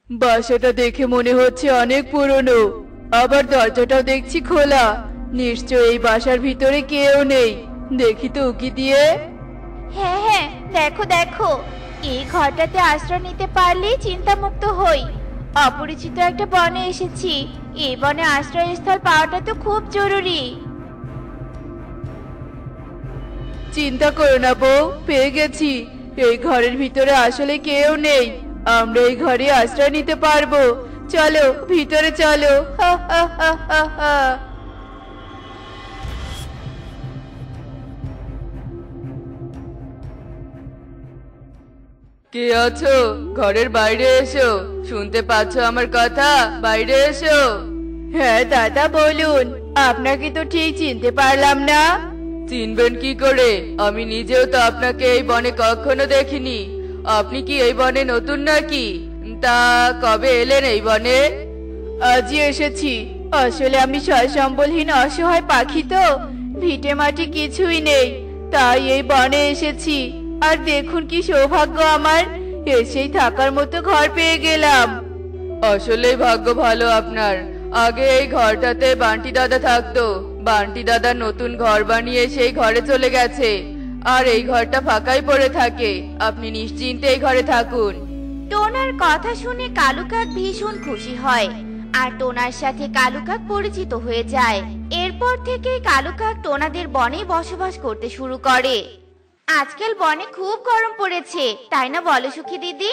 বাসাটা দেখে মনে হচ্ছে অনেক পুরনো, আবার দরজাটাও দেখছি খোলা। নিশ্চয় এই বাসার ভিতরে কেউ নেই। দেখি তো উকি দিয়ে। হ্যাঁ হ্যাঁ, দেখো দেখো, এই ঘরটাতে আশ্রয় নিতে পারলেই চিন্তামুক্ত হই। অপরিচিত একটা বনে এসেছি, এই বনে আশ্রয়স্থল পাওয়াটা তো খুব জরুরি। চিন্তা করো না বউ, পেয়ে গেছি। এই ঘরের ভিতরে আসলে কেউ নেই। আমরা এই ঘরে আশ্রয় নিতে পারবো। চলো ভিতরে চলো। হা হা হা হা হা। কে আছো? ঘরের বাইরে এসো। শুনতে পাচ্ছো আমার কথা? বাইরে এসো। হ্যাঁ দাদা বলুন, আপনাকে তো ঠিক চিনতে পারলাম না। চিনবেন কি করে? আমি নিজেও তো আপনাকে এই বনে কখনো দেখিনি। আপনি কি এই বনে নতুন নাকি? তা কবে এলেন এই বনে? আজই এসেছি। আসলে আমি সয় সম্বলহীন অসহায় পাখি তো, ভিটে মাটি কিছুই নেই, তাই এই বনে এসেছি। আর দেখুন কি সৌভাগ্য আমার, এসেই থাকার মতো ঘর পেয়ে গেলাম। আসলেই ভাগ্য ভালো আপনার। আগে এই ঘরটাতে বান্টি দাদা থাকতো। বান্টি দাদা নতুন ঘর বানিয়ে সেই ঘরে চলে গেছে, আর এই ঘরটা ফাঁকাই পড়ে থাকে। আপনি নিশ্চিন্তে এই ঘরে থাকুন। টোনার কথা শুনে কালু কাক ভীষণ খুশি হয়, আর টোনার সাথে কালু কাক পরিচিত হয়ে যায়। এরপর থেকে কালু কাক টোনাদের বনে বসবাস করতে শুরু করে। আজকাল বনে খুব গরম পড়েছে, তাই না বলো সুখী দিদি?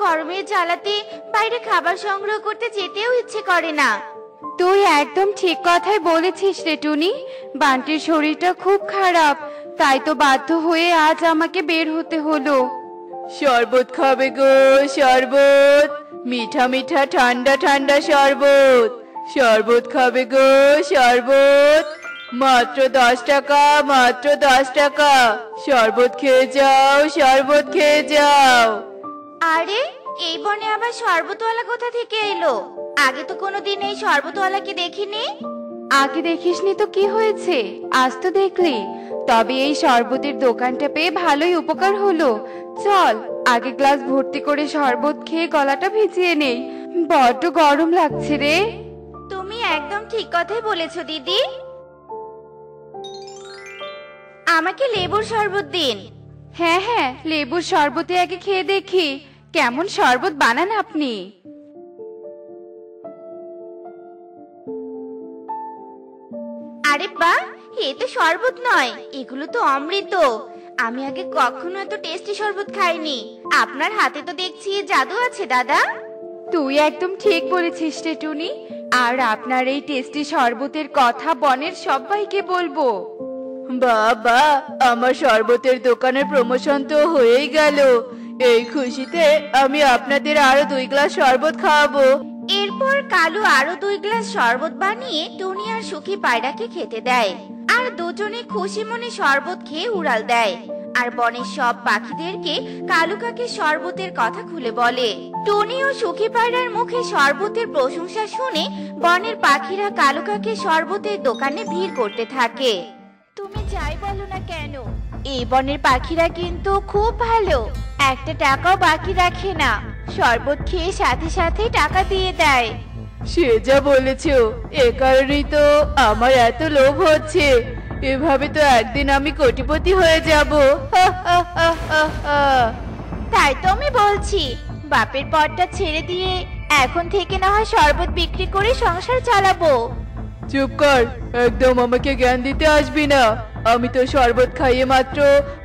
গরমের জ্বালাতে বাইরে খাবার সংগ্রহ করতে যেতেও ইচ্ছে করে না। তুই একদম ঠিক কথাই বলেছিস রে টুনি। বান্টির শরীরটা খুব খারাপ, তাই তো বাধ্য হয়ে আজ আমাকে বের হতে হলো। শরবত খাবে গো? শরবত, মিঠা মিঠা ঠান্ডা ঠান্ডা শরবত। শরবত খাবে গো? শরবত, মাত্র 10 টাকা, মাত্র 10 টাকা। শরবত খেয়ে যাও, শরবত খেয়ে যাও। আরে, এই বনে আবার শরবতওয়ালা কোথা থেকে এলো? আগে তো কোনোদিন এই শরবতওয়ালাকে দেখিনি। আগে দেখিসনি তো কি হয়েছে, আজ তো দেখলি। তবে এই শরবতের দোকানটা পেয়ে ভালোই উপকার হলো। চল আগে গ্লাস ভর্তি করে শরবত খেয়ে গলাটা ভিজিয়ে নেই, বড্ড গরম লাগছে রে। তুমি একদম ঠিক কথাই বলেছো দিদি। আমাকে লেবুর শরবত দিন। হ্যাঁ হ্যাঁ, লেবুর শরবতে আগে খেয়ে দেখি কেমন শরবত বানান আপনি। আরে বাহ, এ তো শরবত নয়, এগুলো তো অমৃত। আমি আগে কখনো এত টেস্টি শরবত খাইনি। আপনার হাতে তো দেখছি জাদু আছে দাদা। তুই একদম ঠিক বলেছিস রে টুনি। আর আপনার এই টেস্টি শরবতের কথা বনের সবাইকে বলবো। বাবা, আমার শরবতের দোকানের প্রমোশন তো হয়েই গেল। এই খুশিতে আমি আপনাদের আরো 2 গ্লাস শরবত খাওয়াবো। এরপর কালু আরো 2 গ্লাস শরবত বানিয়ে টুনি আর সুখী পায়রাকে খেতে দেয়, আর দুজনে খুশি মনে শরবত খেয়ে উড়াল দেয়। আর বনের সব পাখিদেরকে কালু কাকের শরবতের কথা খুলে বলে। টুনি ও সুখী পায়রার মুখে শরবতের প্রশংসা শুনে বনের পাখিরা কালু কাকের শরবতের দোকানে ভিড় করতে থাকে। তুমি যাই বলো না কেন, এই বনের পাখিরা কিন্তু খুব ভালো, একটা টাকাও বাকি রাখে না। শরবত খেয়ে সাথে সাথে টাকা দিয়ে দেয়। সে যা বলেছো, এ কারণেই তো আমার এত লোভ হচ্ছে। এভাবে তো একদিন আমি কোটিপতি হয়ে যাব। হা হা হা হা হা। তাই তো আমি বলছি, বাপের পদটা ছেড়ে দিয়ে এখন থেকে না হয় শরবত বিক্রি করে সংসার চালাবো। চুপ কর, একদম আমাকে জ্ঞান দিতে আসবি না। আমি তো শরবত খাইয়ে মাত্র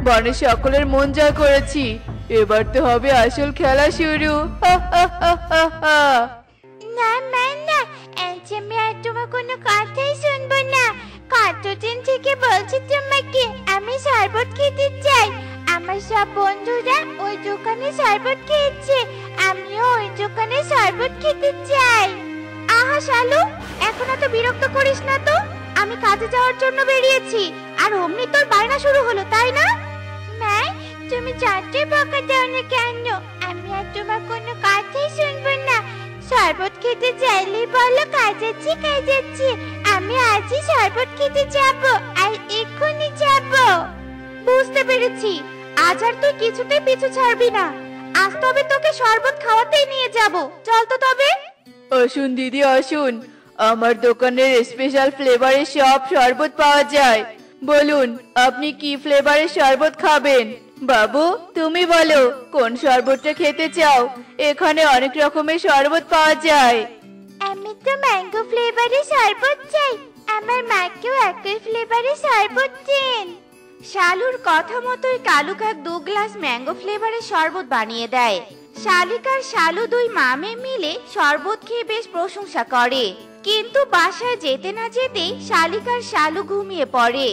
বনের সকলের মন জয় করেছি। এবার তো হবে আসল খেলা শুরু। হা হা হা হা হা। না না না, আজ আমি আর তোমার কোনো কথাই শুনবো না। কতদিন থেকে বলছি তোমাকে আমি শরবত খেতে চাই। আমার সব বন্ধুরা ওই দোকানে শরবত খেয়েছে, আমিও ওই দোকানে শরবত খেতে চাই। আহা শালু, এখন এত বিরক্ত করিস না তো। আমি কাজে যাওয়ার জন্য বেরিয়েছি, আর অমনি তোর বায়না শুরু হলো, তাই না? মা, তুমি যতই বকা দাও না কেন, আমি আর তোমার কোনো কথাই শুনবো না। শরবত খেতে চাইলেই বলো কাজ আছে কাজ আছে। আমি আজই শরবত খেতে যাব, আর এক্ষুনি যাব। বুঝতে পেরেছি, আজ আর তুই কিছুতেই পিছু ছাড়বি না। আজ তবে তোকে শরবত খাওয়াতেই নিয়ে যাব, চল তো তবে। আসুন দিদি আসুন, আমার দোকানের স্পেশাল ফ্লেভারের সব শরবত পাওয়া যায়। বলুন আপনি কি ফ্লেভারের শরবত খাবেন? বাবু তুমি বলো কোন শরবতটা খেতে চাও, এখানে অনেক রকমের শরবত পাওয়া যায়। আমি তো ম্যাঙ্গো ফ্লেভারের শরবত চাই, আমার মাকেও একই ফ্লেভারের শরবত দিন। শালুর কথা মতোই কালু কাক 2 গ্লাস ম্যাঙ্গো ফ্লেভারের শরবত বানিয়ে দেয়। শালিকার শালু 2 মা মেয়ে মিলে শরবত খেয়ে বেশ প্রশংসা করে, কিন্তু বাসায় যেতে না যেতেই শালিকার শালু ঘুমিয়ে পড়ে।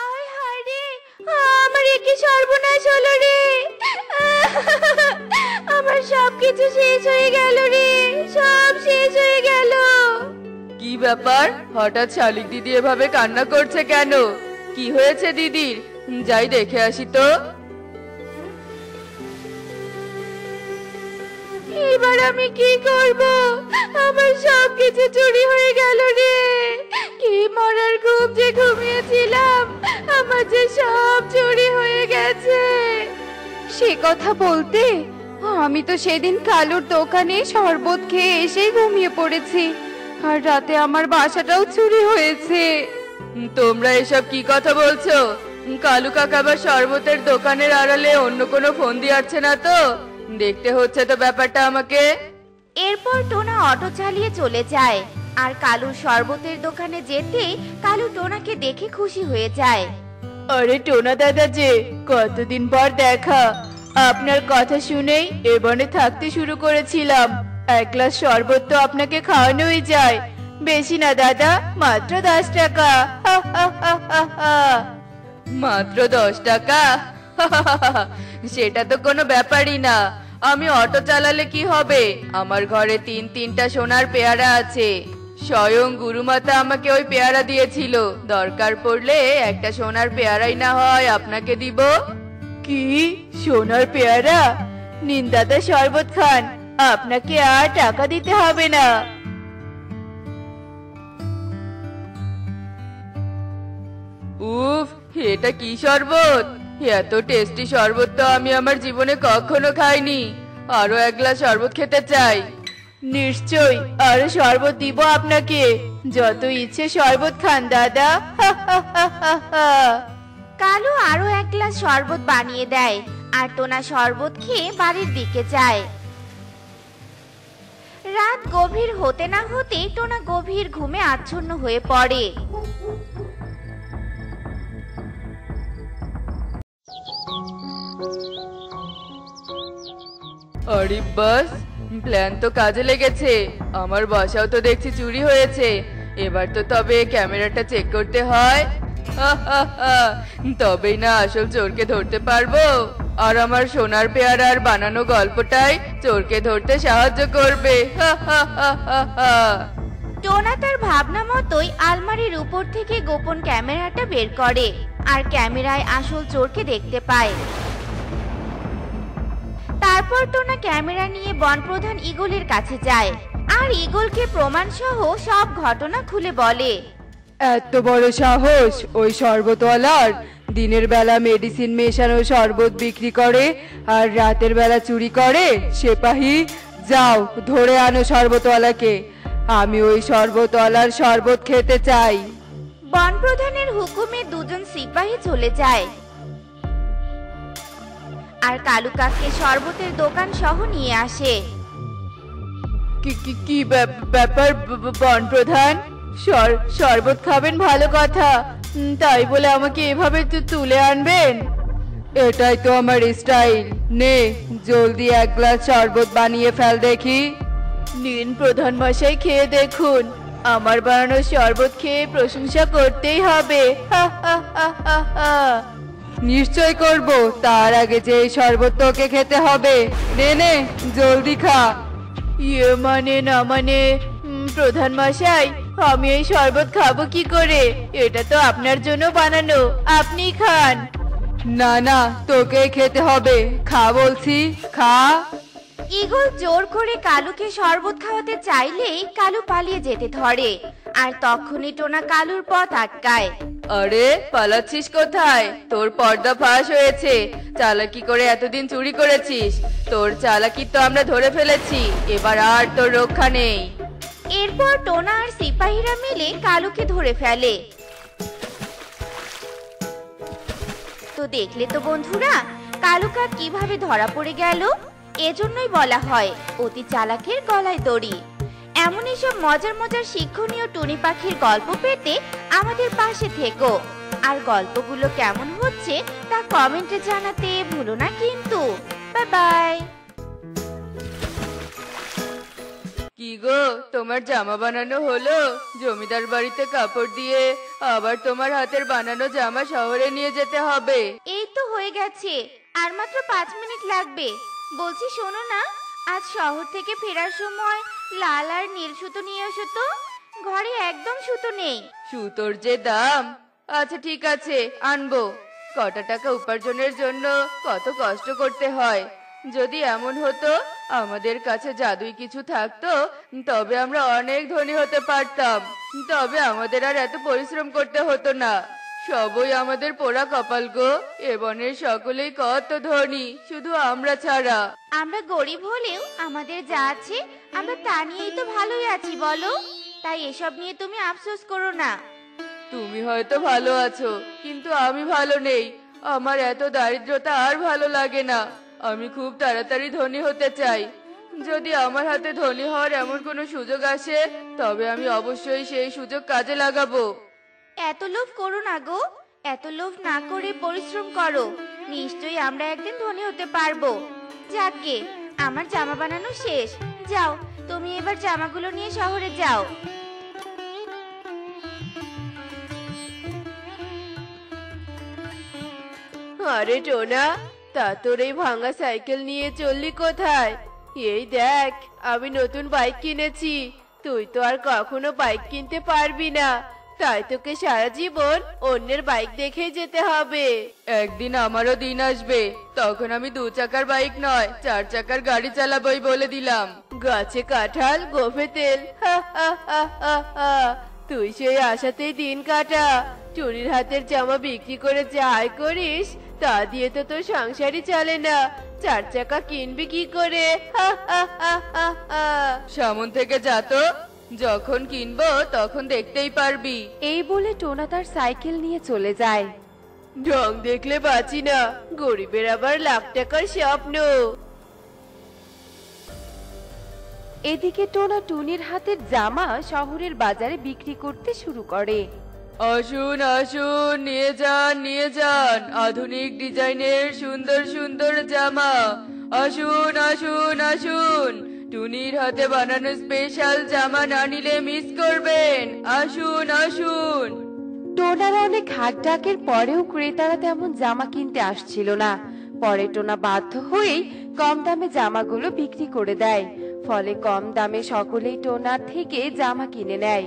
আয় হায় রে, আমার কি সর্বনাশ হলো রে, আমার সবকিছু শেষ হয়ে গেল রে, সব শেষ হয়ে গেল। কি ব্যাপার, হঠাৎ শালিক দিদি এভাবে কান্না করছে কেন? কি হয়েছে দিদির? যাই দেখে আসি তো। এবার আমি কি করব, আমার সবকিছু চুরি হয়ে গেল রে, কি মরার ঘুম যে ঘুমিয়েছিলাম, আমার যে সব চুরি হয়ে গেছে। সে কথা বলতে আমি তো সেদিন কালুর দোকানে শরবত খেয়ে এসেই ঘুমিয়ে পড়েছি, আর রাতে আমার বাসাটাও চুরি হয়েছে। তোমরা এসব কি কথা বলছো? কালু কাকা বা শরবতের দোকানের আড়ালে অন্য কোনো ফোন দিয়ে আসছে না তো? দেখতে হচ্ছে তো ব্যাপারটা আমাকে। এরপর টোনা অটো চালিয়ে চলে যায়, আর কালুর শরবতের দোকানে যেতে কালু টোনাকে দেখে খুশি হয়ে যায়। আরে টোনা দাদা যে, কতদিন পর দেখা। আপনার কথা শুনেই এ বনে থাকতে শুরু করেছিলাম। 1 গ্লাস শরবত তো আপনাকে খাওয়ানোই যায়। বেশি না দাদা, মাত্র 10 টাকা। মাত্র 10 টাকা? সেটা তো কোনো ব্যাপারই না। আমি অটো চালালে কি হবে, আমার ঘরে 3টা সোনার পেয়ারা আছে। স্বয়ং গুরুমাতা আমাকে ওই পেয়ারা দিয়েছিল, দরকার পড়লে একটা সোনার পেয়ারাই না হয় আপনাকে দিব। কি সোনার পেয়ারা? নিন দাদা শরবত খান, আপনাকে আর টাকা দিতে হবে না। উফ, এটা কি শরবত? এত টেস্টি শরবত তো আমি আমার জীবনে কখনো খাইনি। আরো 1 গ্লাস শরবত খেতে চাই। নিশ্চয়ই, আরো শরবত দিব আপনাকে, যত ইচ্ছে শরবত খান দাদা। কালু আরো 1 গ্লাস শরবত বানিয়ে দেয়, আর টোনা শরবত খেয়ে বাড়ির দিকে যায়। রাত গভীর হতে না হতে টোনা গভীর ঘুমে আচ্ছন্ন হয়ে পড়ে। আরে বাস, প্ল্যান তো কাজে লেগেছে। আমার বাসাও তো দেখছি চুরি হয়েছে। এবার তো তবে ক্যামেরাটা চেক করতে হয়। তবেই না আসল চোরকে ধরতে পারবো, আর আমার সোনার পেয়ারার বানানো গল্পটাই চোরকে ধরতে সাহায্য করবে। টোনা তার ভাবনা মতোই আলমারির উপর থেকে গোপন ক্যামেরাটা বের করে, আর ক্যামেরায় আসল চোরকে দেখতে পায়। তারপর টোনা ক্যামেরা নিয়ে বনপ্রধান ঈগলের কাছে যায়, আর ঈগলকে প্রমাণ সহ সব ঘটনা খুলে বলে। এত বড় সাহস ওই শরবতওয়ালার! দিনের বেলা মেডিসিন মেশানো শরবত বিক্রি করে আর রাতের বেলা চুরি করে। সেপাহী, যাও ধরে আনো শরবতওয়ালাকে, আমি ওই শরবতওয়ালার শরবত খেতে চাই। বনপ্রধানের হুকুমে 2জন সিপাহী চলে যায়, আর কালু কাককে শরবতের দোকান সহ নিয়ে আসে। কি ব্যাপার বনপ্রধান? শরবত খাবেন ভালো কথা, তাই বলে আমাকে এভাবে তুলে আনবেন? এটাই তো আমার স্টাইল। নে জলদি 1 গ্লাস শরবত বানিয়ে ফেল দেখি। নিন প্রধান মশাই, খেয়ে দেখুন। আমার বানানো শরবত খেয়ে প্রশংসা করতেই হবে। নিশ্চয় করব, তার আগে যে এই শরবত তোকে খেতে হবে। নে নে জলদি খা। ইয়ে মানে না মানে, প্রধান মশাই আমি এই শরবত খাবো কি করে? এটা তো আপনার জন্য বানানো, আপনি খান। না না, তোকে খেতে হবে, খা বলছি, খা। ঈগল জোর করে কালুকে শরবত খাওয়াতে চাইলেই কালু পালিয়ে যেতে ধরে, আর তখনই টোনা কালুর পথ আটকায়। আরে পালাচ্ছিস কোথায়? তোর পর্দা ফাঁস হয়েছে। চালাকি করে এতদিন চুরি করেছিস, তোর চালাকি তো আমরা ধরে ফেলেছি, এবার আর তোর রক্ষা নেই। এরপর টোনা আর সিপাহীরা মিলে কালুকে ধরে ফেলে। তো দেখলে তো বন্ধুরা, কালু কাক কিভাবে ধরা পড়ে গেল। এজন্যই বলা হয় অতি চালাকের গলায় দড়ি। এমন এসব মজার মজার শিক্ষণীয় টুনি পাখির গল্প পেতে আমাদের পাশে থেকো। আর গল্পগুলো কেমন হচ্ছে তা কমেন্টে জানাতে ভুলো না কিন্তু। Bye bye. কি গো, তোমার জামা বানানো হলো? জমিদার বাড়িতে কাপড় দিয়ে আবার তোমার হাতের বানানো জামা শহরে নিয়ে যেতে হবে। এই তো হয়ে গেছে, আর মাত্র 5 মিনিট লাগবে। বলছি শোনো না, আজ শহর থেকে ফেরার সময় লাল আর নীল সুতো নিয়ে এসো তো। ঘরে একদম সুতো নেই। সুতোর যে দাম। আচ্ছা ঠিক আছে, আনবো। কটা টাকা উপার্জনের জন্য কত কষ্ট করতে হয়। যদি এমন হতো আমাদের কাছে জাদুই কিছু থাকতো, তবে আমরা অনেক ধনী হতে পারতাম। তবে আমাদের আর এত পরিশ্রম করতে হতো না। সবই আমাদের পোড়া কপাল গো। এ বনের সকলেই কত ধনী, শুধু আমরা ছাড়া। আমরা গরিব হলেও আমাদের যা আছে আমরা তা নিয়েই তো ভালোই আছি বলো। তাই এসব নিয়ে তুমি আফসোস করো না। তুমি হয়তো ভালো আছো, কিন্তু আমি ভালো নেই। আমার এত দারিদ্রতা আর ভালো লাগে না। আমি খুব তাড়াতাড়ি ধনী হতে চাই। যদি আমার হাতে ধনী হওয়ার এমন কোনো সুযোগ আসে, তবে আমি অবশ্যই সেই সুযোগ কাজে লাগাবো। এত লোভ করো না গো। এত লোভ না করে পরিশ্রম করো, নিশ্চয়ই আমরা একদিন ধনী হতে পারবো। যাকগে, আমার জামা বানানো শেষ। যাও, তুমি এবার জামাগুলো নিয়ে শহরে যাও। আরে টোনা, তা তোর এই ভাঙা সাইকেল নিয়ে চললি কোথায়? এই দেখ, আমি নতুন বাইক কিনেছি। তুই তো আর কখনো বাইক কিনতে পারবি না, তাই তোকে সারা জীবন অন্যের বাইক দেখেই যেতে হবে। একদিন আমারও দিন আসবে, তখন আমি 2 চাকার বাইক নয় 4 চাকার গাড়ি চালাবই বলে দিলাম। গাছে কাঁঠাল, গোফে তেল। হা হা হা হা হা। তুই সেই আশাতেই দিন কাটা। চুরির হাতের জামা বিক্রি করে যা আয় করিস, তা দিয়ে তো তোর সংসারই চলে না। 4 চাকা কিনবি কি করে? হা হা হা হা হা। সামন থেকে যা তো, যখন কিনবো তখন দেখতেই পারবি। এই বলে টোনা তার সাইকেল নিয়ে চলে যায়। ঢং দেখলে বাঁচি না, গরিবের আবার লাখ টাকার স্বপ্ন। এদিকে টোনা টুনির হাতের জামা শহরের বাজারে বিক্রি করতে শুরু করে। আসুন আসুন, নিয়ে যান নিয়ে যান, আধুনিক ডিজাইনের সুন্দর সুন্দর জামা। আসুন আসুন আসুন, টুনির হাতে বানানো স্পেশাল জামা না নিলে মিস করবেন। আসুন আসুন। টোনার অনেক হাত ডাকের পরেও ক্রেতারা তেমন জামা কিনতে আসছিল না। পরে টোনা বাধ্য হয়েই কম দামে জামাগুলো বিক্রি করে দেয়। ফলে কম দামে সকলেই টোনার থেকে জামা কিনে নেয়।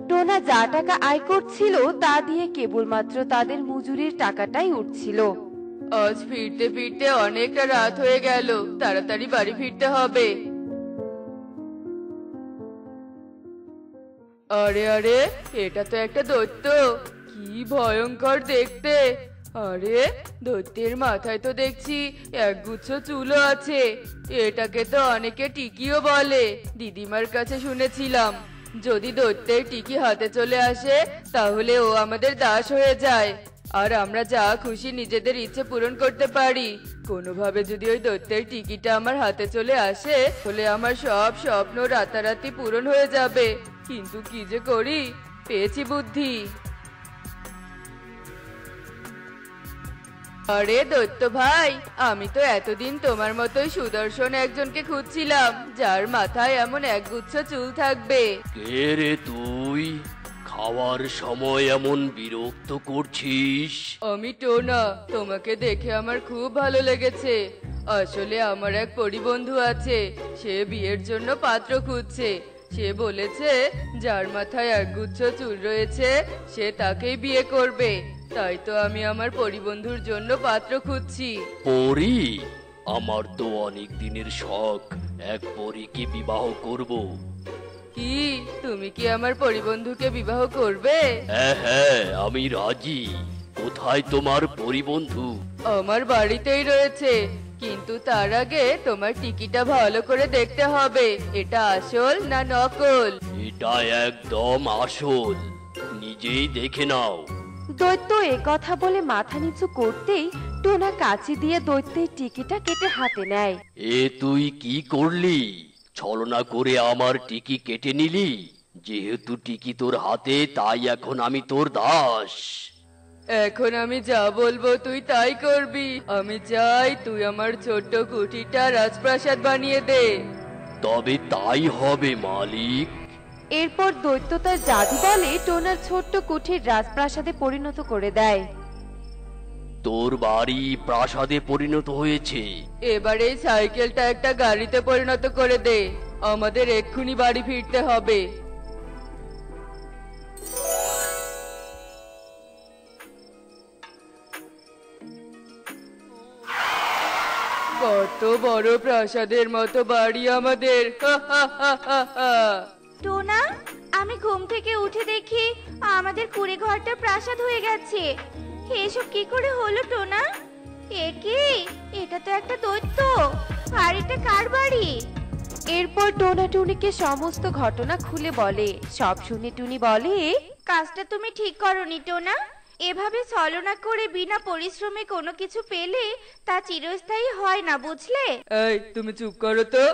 টোনা যা টাকা আয় করছিল তা দিয়ে কেবলমাত্র তাদের মজুরির টাকাটাই উঠছিল। আজ ফিরতে ফিরতে অনেকটা রাত হয়ে গেল, তাড়াতাড়ি বাড়ি ফিরতে হবে। আরে আরে, এটা তো একটা দৈত্য। কি ভয়ঙ্কর দেখতে। আরে, দৈত্যের মাথায় তো দেখছি একগুচ্ছ চুলও আছে। এটাকে তো অনেকে টিকিও বলে। দিদিমার কাছে শুনেছিলাম, যদি দৈত্যের টিকি হাতে চলে আসে তাহলে ও আমাদের দাস হয়ে যায়, আর আমরা যা খুশি নিজেদের ইচ্ছে পূরণ করতে পারি। কোনোভাবে যদি ওই দৈত্যের টিকিটা আমার হাতে চলে আসে, তাহলে আমার সব স্বপ্ন রাতারাতি পূরণ হয়ে যাবে। কিন্তু কি যে করি, পেয়েছি বুদ্ধি। আরে দৈত্য ভাই, আমি তো এতদিন তোমার মতোই সুদর্শন একজনকে খুঁজছিলাম, যার মাথায় এমন একগুচ্ছ চুল থাকবে। কে রে তুই? খাওয়ার সময় এমন বিরক্ত করছিস? আমি টোনা, তোমাকে দেখে আমার খুব ভালো লেগেছে। আসলে আমার এক পরিবন্ধু আছে, সে বিয়ের জন্য পাত্র খুঁজছে। সে বলেছে যার মাথায় একগুচ্ছ চুল রয়েছে সে তাকেই বিয়ে করবে। তাই তো আমি আমার পরিবন্ধুর জন্য পাত্র খুঁজছি। পরি, আমার তো অনেক দিনের শখ এক পরীকে বিবাহ করব। কি তুমি কি আমার পরিবন্ধুকে বিবাহ করবে? হ্যাঁ হ্যাঁ, আমি রাজি। কোথায় তোমার পরিবন্ধু? আমার বাড়িতেই রয়েছে, কিন্তু তার আগে তোমার টিকিটা ভালো করে দেখতে হবে, এটা আসল না নকল। এটা একদম আসল, নিজেই দেখে নাও। দৈত্য কথা বলে মাথা নিচু করতেই টোনা কাঁচি দিয়ে দৈত্যের টিকিটা কেটে হাতে নেয়। এ তুই কি করলি? ছলনা করে আমার টিকি কেটে নিলি। যেহেতু টিকি তোর হাতে, তাই এখন আমি তোর দাস। এখন আমি যা বলবো তুই তাই করবি। আমি চাই তুই আমার ছোট্ট কুঠিটা রাজপ্রাসাদ বানিয়ে দে। তবে তাই হবে মালিক। এরপর দৈত্য তার জাদু বলে টোনার ছোট্ট কুঠির রাজপ্রাসাদে পরিণত করে দেয়। তোর বাড়ি প্রাসাদে পরিণত হয়েছে। এবার এই সাইকেলটা একটা গাড়িতে পরিণত করে দে, আমাদের এক্ষুনি বাড়ি ফিরতে হবে। কত বড় প্রাসাদের মতো বাড়ি আমাদের। টোনা, আমি ঘুম থেকে উঠে দেখি আমাদের কুড়ে ঘরটা প্রাসাদ হয়ে গেছে। এসব কি করে হলো টোনা? এ কি? এটা তো একটা দৈত্য। আর এটা কার বাড়ি? এরপর টোনা টুনিকে সমস্ত ঘটনা খুলে বলে। সব শুনে টুনি বলে, কাজটা তুমি ঠিক করনি টোনা। এভাবে ছলনা করে বিনা পরিশ্রমে কোনো কিছু পেলে তা চিরস্থায়ী হয় না, বুঝলে? এই তুমি চুপ করো তো।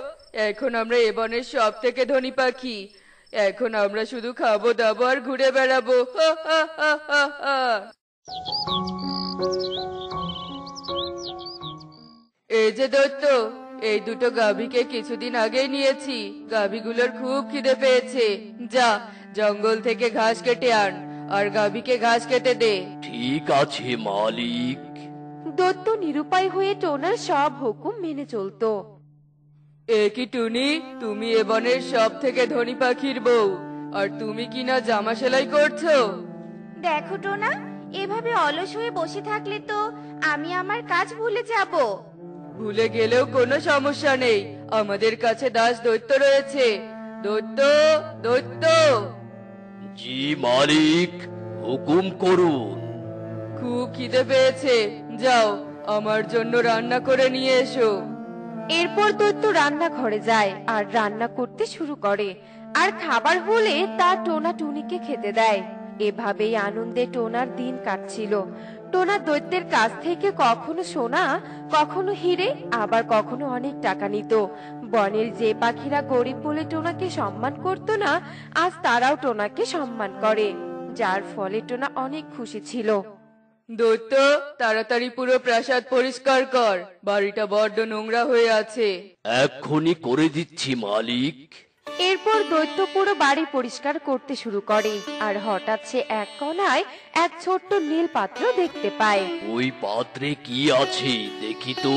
এখন আমরা এ বনের সব থেকে ধনী পাখি। এখন আমরা শুধু খাবো দাবো আর ঘুরে বেড়াবো। এই যে দৈত্য, এই দুটো গাভীকে কিছুদিন আগেই নিয়েছি। গাভীগুলোর খুব খিদে পেয়েছে। যা জঙ্গল থেকে ঘাস কেটে আন আর গাভীকে ঘাস খেতে দে। ঠিক আছে মালিক। দৈত্য নিরুপায় হয়ে টোনার সব হুকুম মেনে চলতো। এ কি টুনি, তুমি এ বনের সব থেকে ধনী পাখির বউ, আর তুমি কিনা জামা সেলাই করছো? দেখো টোনা, এভাবে অলস হয়ে বসে থাকলে তো আমি আমার কাজ ভুলে যাব। ভুলে গেলেও কোনো সমস্যা নেই, আমাদের কাছে দাস দৈত্য রয়েছে। দৈত্য, দৈত্য। জি মালিক, হুকুম করুন। খুব খিদে পেয়েছে, যাও আমার জন্য রান্না করে নিয়ে এসো। এরপর দৈত্য রান্নাঘরে যায় আর রান্না করতে শুরু করে। আর খাবার হলে তা টোনা টুনিকে খেতে দেয়। এভাবেই আনন্দে টোনার দিন কাটছিল। টোনা দৈত্যের কাছ থেকে কখনো সোনা, কখনো হিরে, আবার কখনো অনেক টাকা নিত। বনের যে পাখিরা গরিব বলে টোনাকে সম্মান করত না, আজ তারাও টোনাকে সম্মান করে, যার ফলে টোনা অনেক খুশি ছিল। দৈত্য, তাড়াতাড়ি পুরো প্রাসাদ পরিষ্কার কর, বাড়িটা বড্ড নোংরা হয়ে আছে। এক্ষুনি করে দিচ্ছি মালিক। এরপর দৈত্য পুরো বাড়ি পরিষ্কার করতে শুরু করে। আর হঠাৎ সে এক কোণায় এক ছোট্ট নীল পাত্র দেখতে পায়। ওই পাত্রে কি আছে দেখি তো।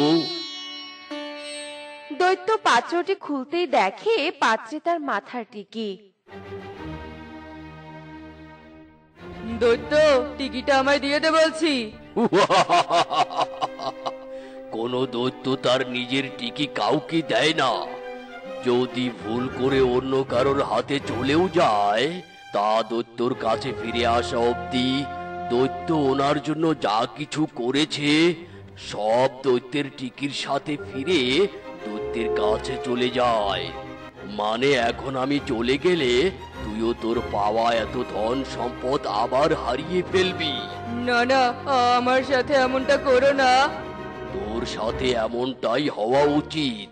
দৈত্য পাত্রটি খুলতেই দেখে পাত্রে তার মাথার টিকি। দৈত্য, টিকিটা আমায় দিয়ে দে বলছি। কোন দৈত্য তার নিজের টিকি কাউকে দেয় না। যদি ভুল করে অন্য কারোর হাতে চলেও যায়, তা দৈত্যর কাছে ফিরে আসা অবধি দৈত্য ওনার জন্য যা কিছু করেছে সব দৈত্যের টিকির সাথে ফিরে দৈত্যের কাছে চলে যায়। মানে এখন আমি চলে গেলে তুইও তোর পাওয়া এত ধন সম্পদ আবার হারিয়ে ফেলবি। না না, আমার সাথে এমনটা করো না। তোর সাথে এমনটাই হওয়া উচিত।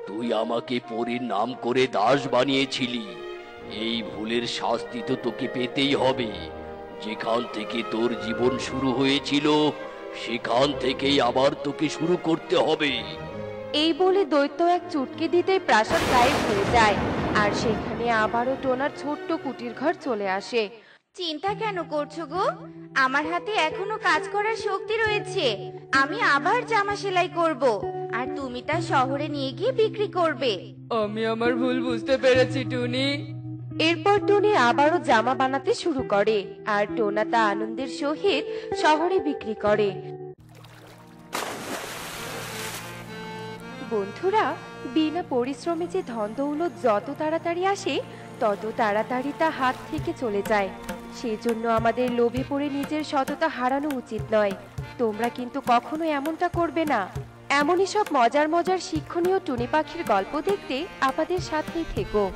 তুই আমাকে পরীর নাম করে দাস বানিয়েছিলি। এই ভুলের শাস্তি তো তোকে পেতেই হবে। যেখান থেকে তোর জীবন শুরু হয়েছিল সেখান থেকেই আবার তোকে শুরু করতে হবে। এই বলে দৈত্য এক চুটকি দিতেই প্রাসাদ গায়েব হয়ে যায়। আর সেখানে আবারও টোনার ছোট্ট কুটির ঘর চলে আসে। চিন্তা কেন করছো গো? আমার হাতে এখনো কাজ করার শক্তি রয়েছে। আমি আবার জামা সেলাই করব, আর তুমি তা শহরে নিয়ে গিয়ে বিক্রি করবে। আমি আমার ভুল বুঝতে পেরেছি টুনি। এরপর টুনি আবারও জামা বানাতে শুরু করে। আর টোনা তা আনন্দের সহিত শহরে বিক্রি করে। বন্ধুরা, বিনা পরিশ্রমে যে ধন দৌলত যত তাড়াতাড়ি আসে তত তাড়াতাড়ি তা হাত থেকে চলে যায়। সেজন্য আমাদের লোভে পড়ে নিজের সততা হারানো উচিত নয়। তোমরা কিন্তু কখনো এমনটা করবে না। এমনই সব মজার মজার শিক্ষণীয় টুনি পাখির গল্প দেখতে আমাদের সাথেই থেকো।